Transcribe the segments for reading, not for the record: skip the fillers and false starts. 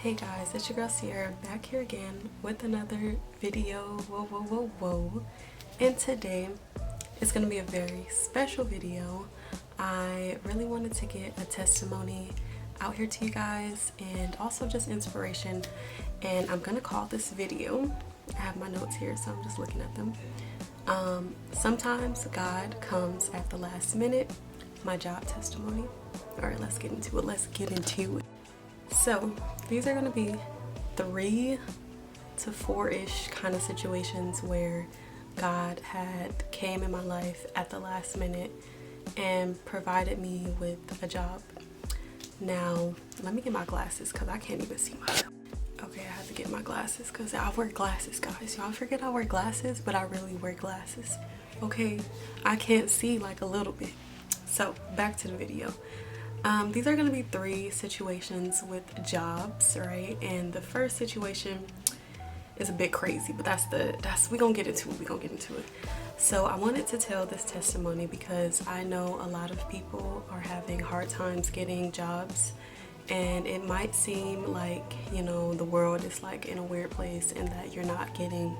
Hey guys, it's your girl Sierra back here again with another video. Whoa. And today is going to be a very special video. I really wanted to get a testimony out here to you guys and also just inspiration, and I'm going to call this video, I have my notes here so I'm just looking at them, sometimes God comes at the last minute, my job testimony. Alright, let's get into it. So these are going to be 3 to 4-ish kind of situations where God had came in my life at the last minute and provided me with a job. Now let me get my glasses because I can't even see myself. Okay, I have to get my glasses because I wear glasses, guys. Y'all forget I wear glasses, but I really wear glasses. Okay, I can't see like a little bit. So back to the video. These are going to be 3 situations with jobs, right? And the first situation is a bit crazy, but we gonna get into it. So I wanted to tell this testimony because I know a lot of people are having hard times getting jobs, and it might seem like, you know, the world is like in a weird place and that you're not getting,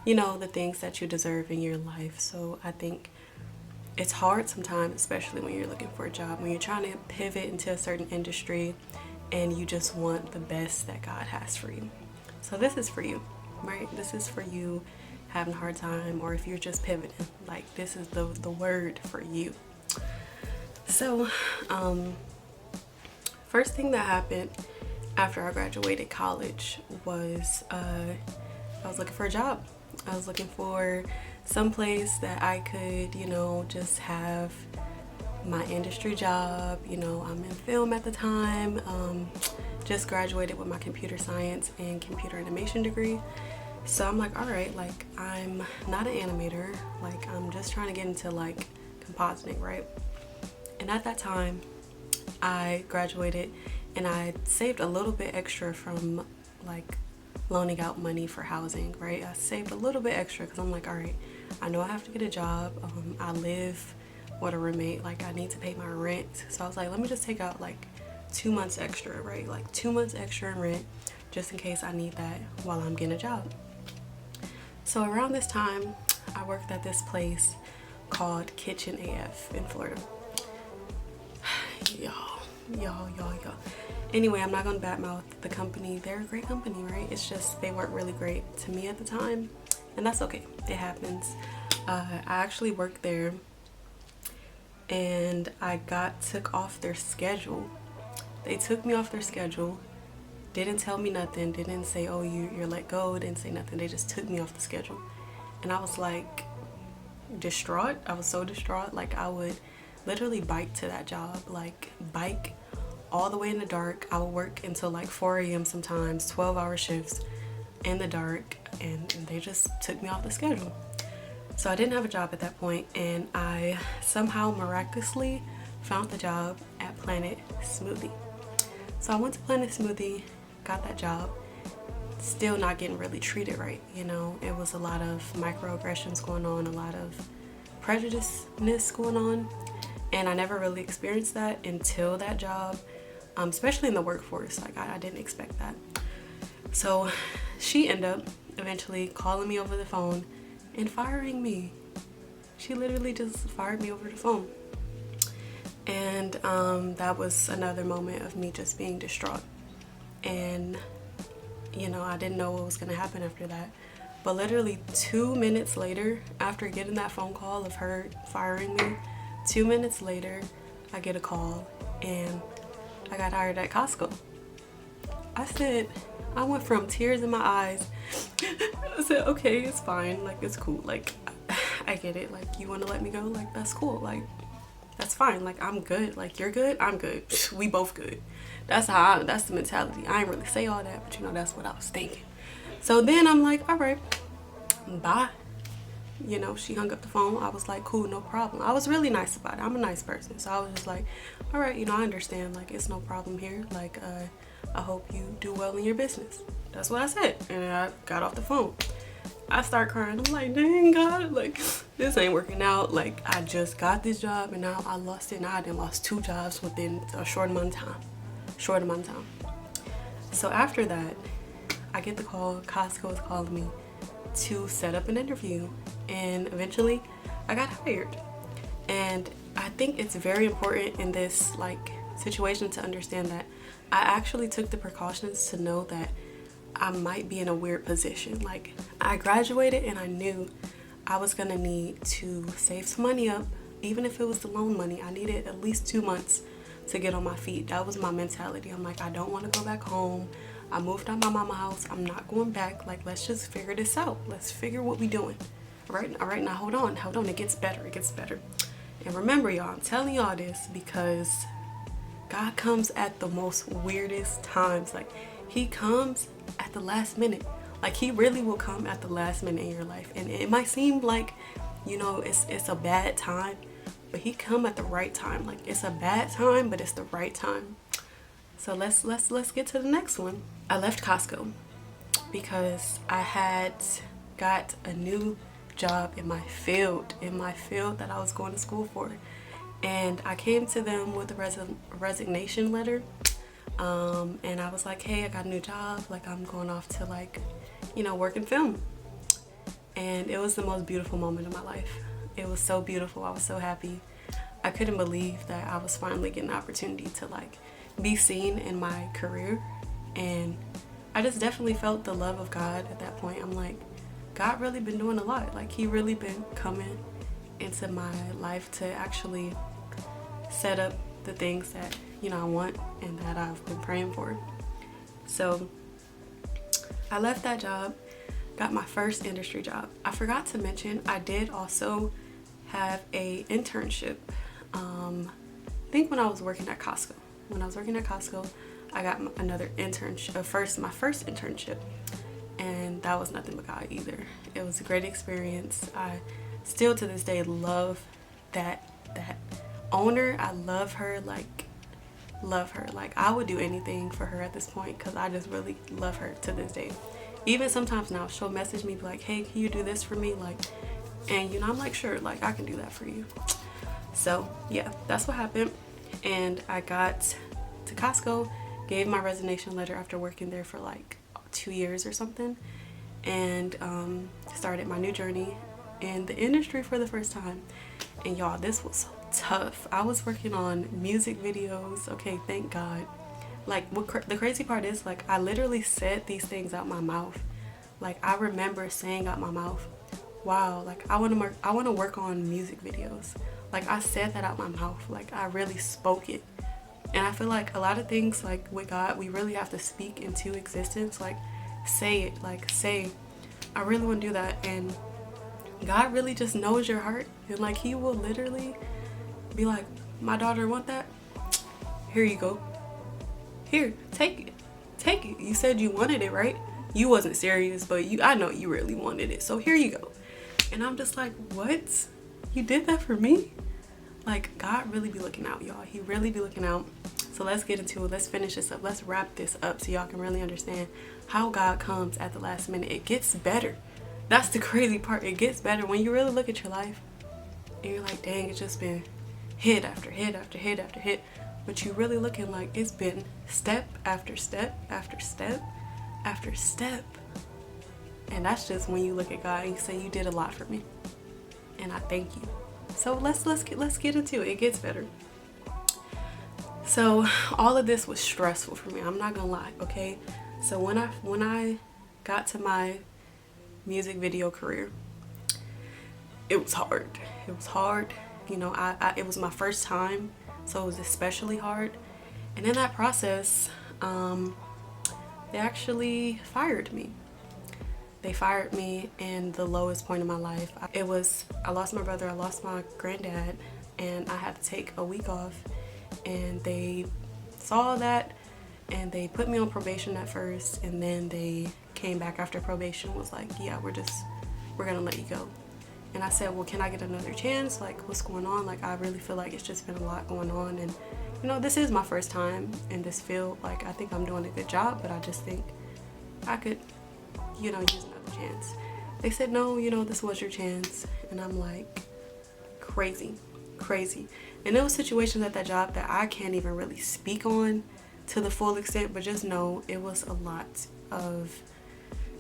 you know, the things that you deserve in your life. So I think it's hard sometimes, especially when you're looking for a job, when you're trying to pivot into a certain industry and you just want the best that God has for you. So this is for you, right? This is for you having a hard time, or if you're just pivoting, like this is the word for you. So first thing that happened after I graduated college was I was looking for a job. I was looking for some place that I could, you know, just have my industry job. You know, I'm in film at the time, just graduated with my computer science and computer animation degree. So I'm like, all right, like I'm not an animator, like I'm just trying to get into like compositing, right? And at that time I graduated and I saved a little bit extra from like loaning out money for housing, right? I saved a little bit extra because I'm like, all right, I know I have to get a job. I live with a roommate, like I need to pay my rent. So I was like, let me just take out like 2 months extra, right? Like 2 months extra in rent just in case I need that while I'm getting a job. So around this time, I worked at this place called Kitchen AF in Florida. Y'all. Anyway, I'm not gonna badmouth the company. They're a great company, right? It's just they weren't really great to me at the time, and that's okay. It happens. I actually worked there, and I took off their schedule. They took me off their schedule. Didn't tell me nothing. Didn't say, oh, you're let go. Didn't say nothing. They just took me off the schedule, and I was like distraught. I was so distraught. Like I would literally bike to that job, like bike all the way in the dark. I would work until like 4 a.m. sometimes, 12-hour shifts in the dark, and they just took me off the schedule. So I didn't have a job at that point, and I somehow miraculously found the job at Planet Smoothie. So I went to Planet Smoothie, got that job, still not getting really treated right, you know. It was a lot of microaggressions going on, a lot of prejudiceness going on, and I never really experienced that until that job. Especially in the workforce, like I didn't expect that. So she ended up eventually calling me over the phone and firing me. She literally just fired me over the phone. And that was another moment of me just being distraught. And, you know, I didn't know what was gonna happen after that. But literally 2 minutes later, after getting that phone call of her firing me, 2 minutes later, I get a call and I got hired at Costco. I went from tears in my eyes. I said, okay, it's fine. Like, it's cool. Like, I get it. Like, you want to let me go? Like, that's cool. Like, that's fine. Like, I'm good. Like, you're good. I'm good. We both good. That's the mentality. I ain't really say all that, but you know, that's what I was thinking. So then I'm like, all right, bye. You know, she hung up the phone. I was like, cool, no problem. I was really nice about it. I'm a nice person. So I was just like, all right, you know, I understand. Like, it's no problem here. Like, I hope you do well in your business. That's what I said. And I got off the phone. I start crying. I'm like, dang God, like, this ain't working out. Like, I just got this job and now I lost it. Now I done lost 2 jobs within a short amount of time. So after that, I get the call, Costco is calling me to set up an interview, and eventually I got hired. And I think it's very important in this like situation to understand that I actually took the precautions to know that I might be in a weird position. Like, I graduated and I knew I was gonna need to save some money up. Even if it was the loan money, I needed at least 2 months to get on my feet. That was my mentality. I'm like, I don't want to go back home. I moved out my mama's house. I'm not going back. Like, let's just figure this out. Let's figure what we doing. All right, now hold on. It gets better. It gets better. And remember, y'all, I'm telling y'all this because God comes at the most weirdest times. Like, he comes at the last minute. Like, he really will come at the last minute in your life. And it might seem like, you know, it's a bad time, but he come at the right time. Like, it's a bad time, but it's the right time. So let's get to the next one. I left Costco because I had got a new job in my field that I was going to school for. And I came to them with a resignation letter. And I was like, hey, I got a new job. Like, I'm going off to, like, you know, work in film. And it was the most beautiful moment of my life. It was so beautiful. I was so happy. I couldn't believe that I was finally getting the opportunity to, like, be seen in my career. And I just definitely felt the love of God at that point. I'm like, God really been doing a lot. Like, he really been coming into my life to actually set up the things that, you know, I want and that I've been praying for. So I left that job, got my first industry job. I forgot to mention, I did also have a internship. I think when I was working at Costco. When I was working at Costco, I got another internship, my first internship. And that was nothing but God either. It was a great experience. I still to this day love that owner. I love her, like I would do anything for her at this point because I just really love her to this day. Even sometimes now she'll message me, be like, hey, can you do this for me? Like, and you know, I'm like, sure, like I can do that for you. So yeah, that's what happened. And I got to Costco, gave my resignation letter after working there for like 2 years or something, and started my new journey in the industry for the first time. And y'all, this was tough. I was working on music videos. Okay, thank God. Like, the crazy part is, like, I literally said these things out my mouth. Like, I remember saying out my mouth, wow, like I want to work on music videos. Like, I said that out my mouth. Like, I really spoke it. And I feel like a lot of things, like with God, we really have to speak into existence. Like, say it. Like, say, I really want to do that. And God really just knows your heart. And like, he will literally be like, my daughter want that? Here you go. Here, take it. Take it. You said you wanted it, right? You wasn't serious, but I know you really wanted it. So here you go. And I'm just like, what? You did that for me? Like, God really be looking out, y'all. He really be looking out. So let's get into it. Let's finish this up. Let's wrap this up so y'all can really understand how God comes at the last minute. It gets better. That's the crazy part. It gets better when you really look at your life and you're like, dang, it's just been hit after hit after hit after hit. But you really looking like it's been step after step after step after step. And that's just when you look at God and you say, you did a lot for me. And I thank you. So let's get into it. It gets better. So all of this was stressful for me. I'm not gonna lie, okay? So when I got to my music video career, it was hard. It was hard. You know, it was my first time, so it was especially hard. And in that process, they actually fired me. They fired me in the lowest point of my life. I lost my brother, I lost my granddad, and I had to take a week off. And they saw that, and they put me on probation at first, and then they came back after probation and was like, yeah, we're gonna let you go. And I said, well, can I get another chance? Like, what's going on? Like, I really feel like it's just been a lot going on, and you know, this is my first time in this field. Like, I think I'm doing a good job, but I just think I could, you know, use another chance. They said, no, you know, this was your chance. And I'm like, crazy. And there was situations at that job that I can't even really speak on, to the full extent, but just know it was a lot of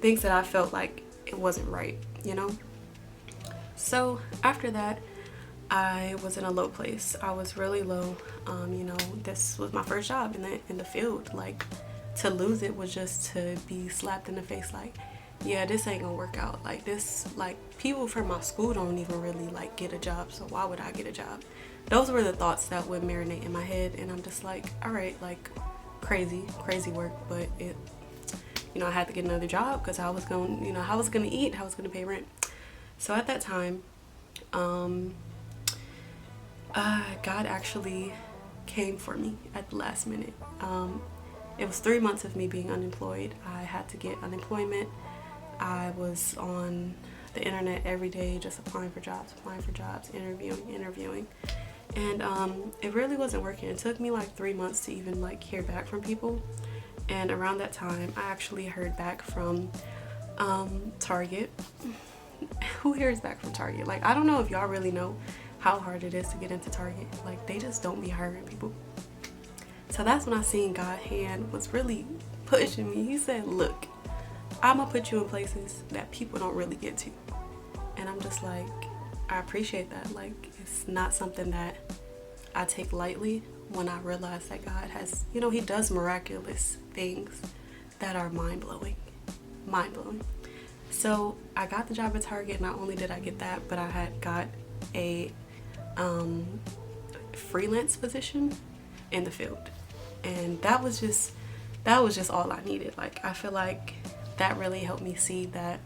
things that I felt like it wasn't right, you know? So after that, I was in a low place. I was really low. You know, this was my first job in the field. Like, to lose it was just to be slapped in the face like, yeah, this ain't gonna work out. Like, this, like, people from my school don't even really like get a job, so why would I get a job? Those were the thoughts that would marinate in my head, and I'm just like, all right, like, crazy work, but it, you know, I had to get another job because I was going, you know, how I was gonna eat, how I was gonna pay rent. So at that time, God actually came for me at the last minute. It was 3 months of me being unemployed. I had to get unemployment. I was on the internet every day just applying for jobs, interviewing. And it really wasn't working. It took me like 3 months to even like hear back from people. And around that time, I actually heard back from Target. Who hears back from Target? Like, I don't know if y'all really know how hard it is to get into Target. Like, they just don't be hiring people. So that's when I seen God's hand was really pushing me. He said, look, I'm gonna put you in places that people don't really get to. And I'm just like, I appreciate that. Like, it's not something that I take lightly when I realize that God has, you know, he does miraculous things that are mind-blowing. So I got the job at Target. Not only did I get that, but I had got a freelance position in the field, and that was just all I needed. Like, I feel like that really helped me see that,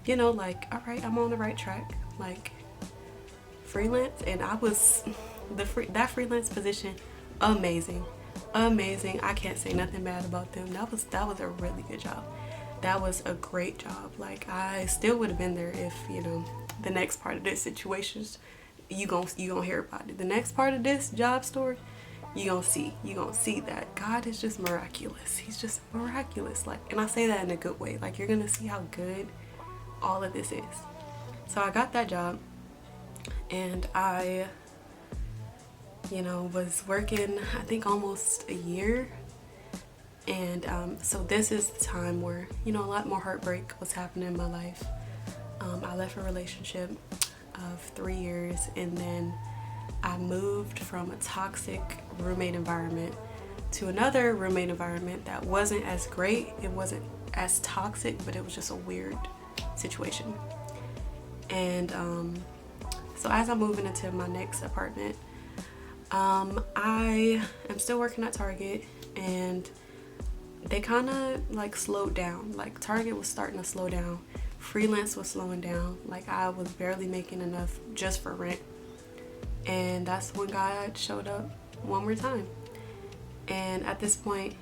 you know, like, all right, I'm on the right track. Like, freelance, and I was that freelance position, amazing. I can't say nothing bad about them. That was a really good job. That was a great job. Like, I still would have been there if, you know, the next part of this situation, you gonna hear about it. The next part of this job story, you gonna see that God is just miraculous. He's just miraculous. Like, and I say that in a good way. Like, you're gonna see how good all of this is. So I got that job, and I, you know, was working, I think, almost a year. And so this is the time where, you know, a lot more heartbreak was happening in my life. I left a relationship of 3 years, and then I moved from a toxic roommate environment to another roommate environment that wasn't as great. It wasn't as toxic, but it was just a weird situation. And so as I'm moving into my next apartment, I am still working at Target, and they kind of like slowed down. Like, Target was starting to slow down. Freelance was slowing down. Like, I was barely making enough just for rent. And that's when God showed up one more time. And at this point,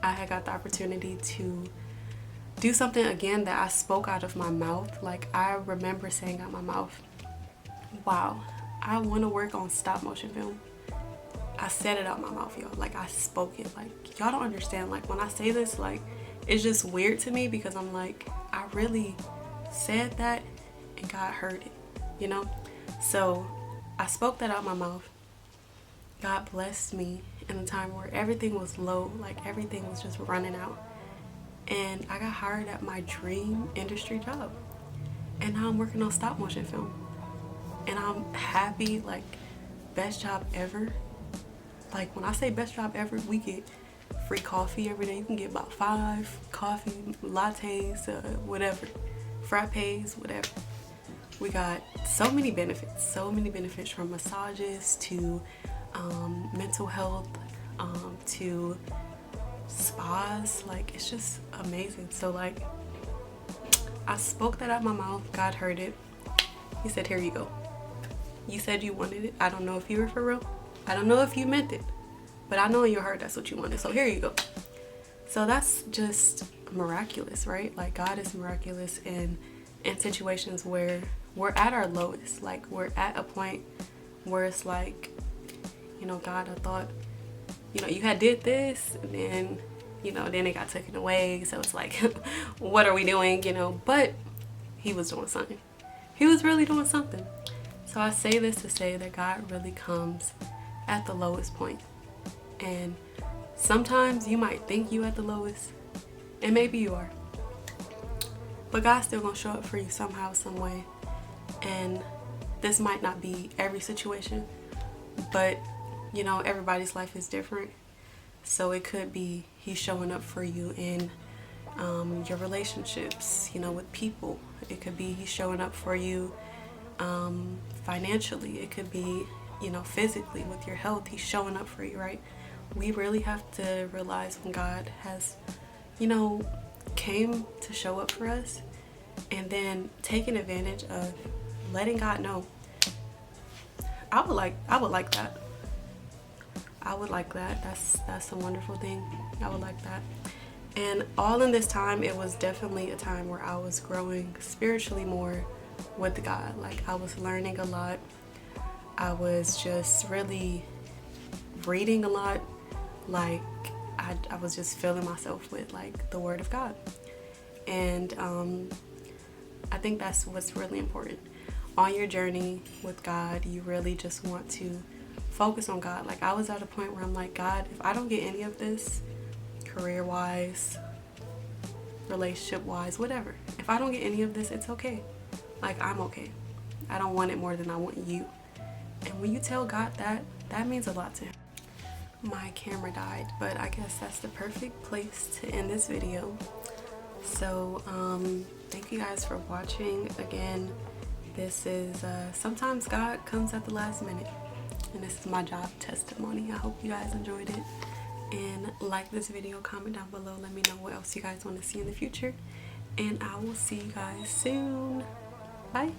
I had got the opportunity to do something again that I spoke out of my mouth. Like, I remember saying out my mouth, wow, I want to work on stop motion film. I said it out my mouth, y'all. Like, I spoke it. Like, y'all don't understand. Like, when I say this, like, it's just weird to me because I'm like, I really said that and God heard it, you know? So I spoke that out my mouth. God blessed me in a time where everything was low, like everything was just running out. And I got hired at my dream industry job. And now I'm working on stop motion film. And I'm happy, like, best job ever. Like, when I say best job ever, we get free coffee every day. You can get about 5 coffee, lattes, whatever, frappes, whatever. We got so many benefits from massages to mental health, to spas. Like, it's just amazing. So, like, I spoke that out my mouth. God heard it. He said, here you go. You said you wanted it. I don't know if you were for real. I don't know if you meant it, but I know in your heart that's what you wanted. So here you go. So that's just miraculous, right? Like, God is miraculous in situations where we're at our lowest. Like, we're at a point where it's like, you know, God, I thought, you know, you had did this, and then, you know, then it got taken away. So it's like, what are we doing, you know? But he was doing something. He was really doing something. So I say this to say that God really comes at the lowest point. And Sometimes you might think you at the lowest, and maybe you are, but God's still gonna show up for you somehow, some way. And this might not be every situation, but you know, everybody's life is different. So it could be He's showing up for you in your relationships, you know, with people. It could be He's showing up for you financially. It could be, you know, physically with your health. He's showing up for you, right? We really have to realize when God has, you know, came to show up for us, and then taking advantage of letting God know. I would like that. I would like that. That's a wonderful thing. I would like that. And all in this time, it was definitely a time where I was growing spiritually more with God. Like, I was learning a lot. I was just really reading a lot. Like, I was just filling myself with like the Word of God. And I think that's what's really important. On your journey with God, you really just want to focus on God. Like, I was at a point where I'm like, God, if I don't get any of this, career-wise, relationship-wise, whatever, if I don't get any of this, it's okay. Like, I'm okay. I don't want it more than I want you. And when you tell God that, that means a lot to Him. My camera died, but I guess that's the perfect place to end this video. So thank you guys for watching. Again, this is sometimes God comes at the last minute, and this is my job testimony. I hope you guys enjoyed it, and like this video, comment down below, let me know what else you guys want to see in the future, and I will see you guys soon. Bye.